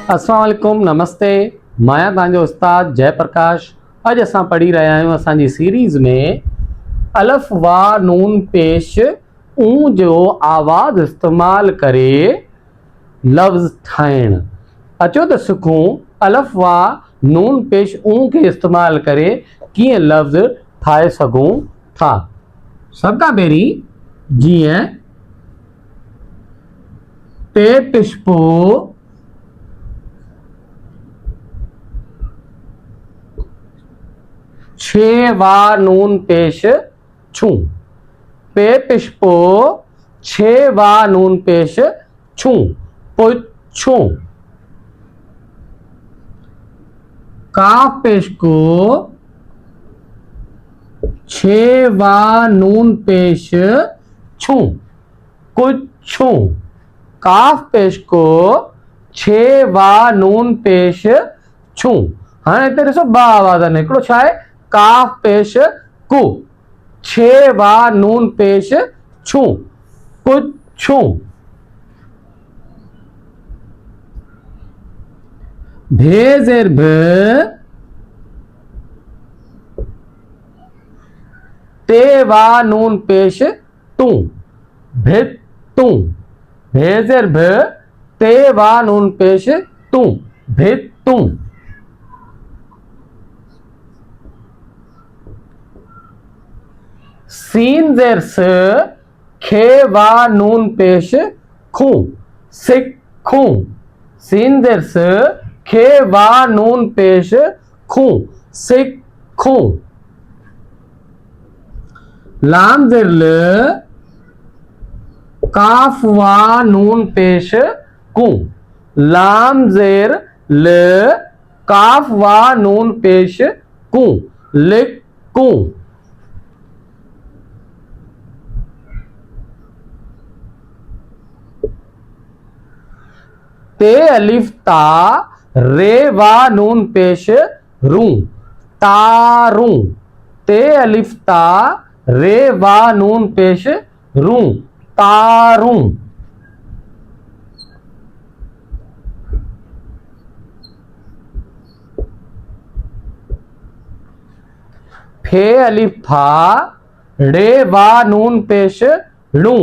अस्सलाम वालेकुम, नमस्ते। मां तव्हांजो उस्ताद जयप्रकाश। अॼु असां पढ़ी रहिया आहियूं असांजी सीरीज़ में अलफ़ वा नून पेश ऊ जो आवाज़ इस्तेमाल करे लफ़्ज़ ठाहिणु। अचो त सिखूं अलफ़ वा नून पेश ऊ खे इस्तेमाल करे कीअं लफ़्ज़ ठाहे सघूं था। सभ खां पहिरीं जीअं पे पिशपो छे वा नून पेश छू। पे पिशपो छे वा नून पेश छू पुछू। काफ पेश को छे वा नून पेश छू कुछू। काफ पेश को छे वा नून पेश छू। हाँ इतने ॾिसो ॿ आवाज़ आहिनि। हिकिड़ो छा आहे काफ पेश कु, छे वा नून पेश छू कुछू। भे ज़ेर भ ते वा नून पेश तू भित्तू। भे ज़ेर भ ते वा नून पेश तू भित्तू। सीन ज़ेर स खे वा नून पेश खू सिक्खू। सीन ज़ेर स खे वा नून पेश खू सिक्खू। लाम ज़ेर ल काफ वा नून पेश कू। लाम ज़ेर ल काफ वा नून पेश कू लिक्कू। ते अलिफ ता रे वा नून पेश रू तारू। ते अलिफ ता रे वा नून पेश रू तारू। फे अलिफ फा रे वा नून पेश रू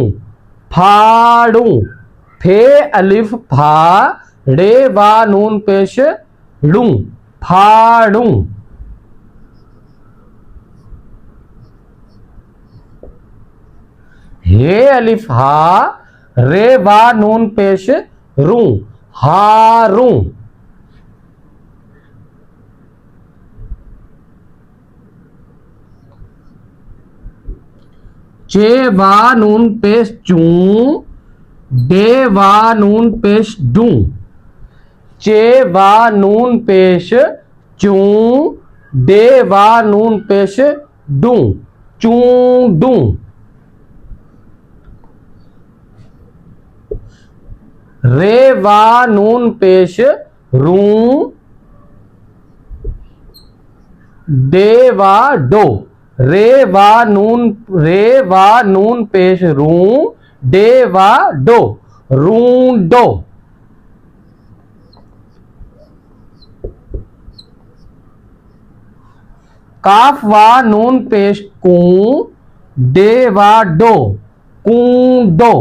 फाड़ू। फे अलिफ फा रे वा नून पेश रू फाड़ू। हे अलिफ हा रे वा नून पेश रू हारू। चे वा नून पेश चू डे वा नून पेश डू। चे वा नून पेश चू डे वा नून पेश डू चूडू। रे वा नून पेश रू डे वा डो। रे वा नून पेश रू डे वा डो रूडो। काफ वा नून पेश कू डे वा डो कूडो।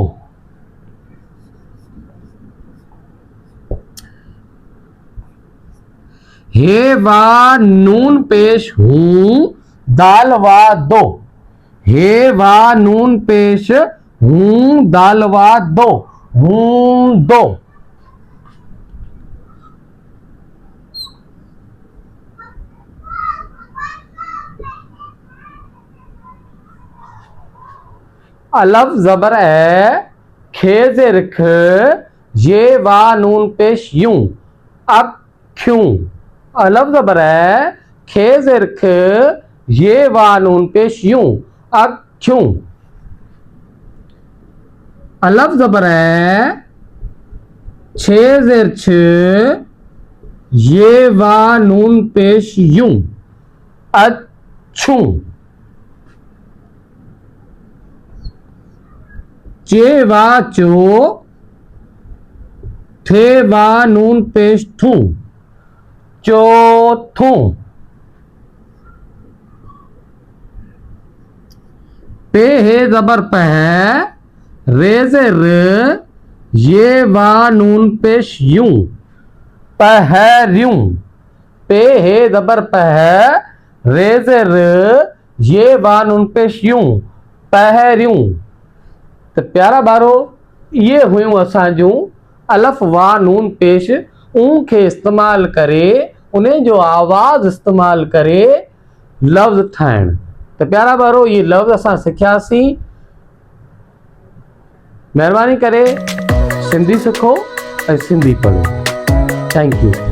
हे वा नून पेश हूं दाल वा दो। हे वा नून पेश हूं दाल वा दो हूं दो। अलफ जबर है खे ज़ेर ख ये वा नून पेश यूं अख्यूं। अलफ जबर है खे ज़ेर ख ये वा नून पेश यूं अख्यूं। अलफ जबर है छे ज़ेर छ ये वा नून पेश यूं अच्छू। चे वा चो थे वा नून पेश थू, चौथों। पे हे जबर पह, रेजे र, ये वा नून पेश यूं, पहर्यूं। पे हे जबर पह, रेजे र, ये वा नून पेश यूं, पहर्यूं। तो प्यारा बारो, ये हुयूं असांजूं अलफ वा नून पेश ऊं खे इस्तेमाल करे, उन्हें जो आवाज़ इस्तेमाल करे लफ्ज़ ठाहिण। तो प्यारा बारो, ये लफ्ज़ असां सिखियासीं। महिरबानी करे सिंधी सिखो ऐं सिंधी पढ़ो। Thank you.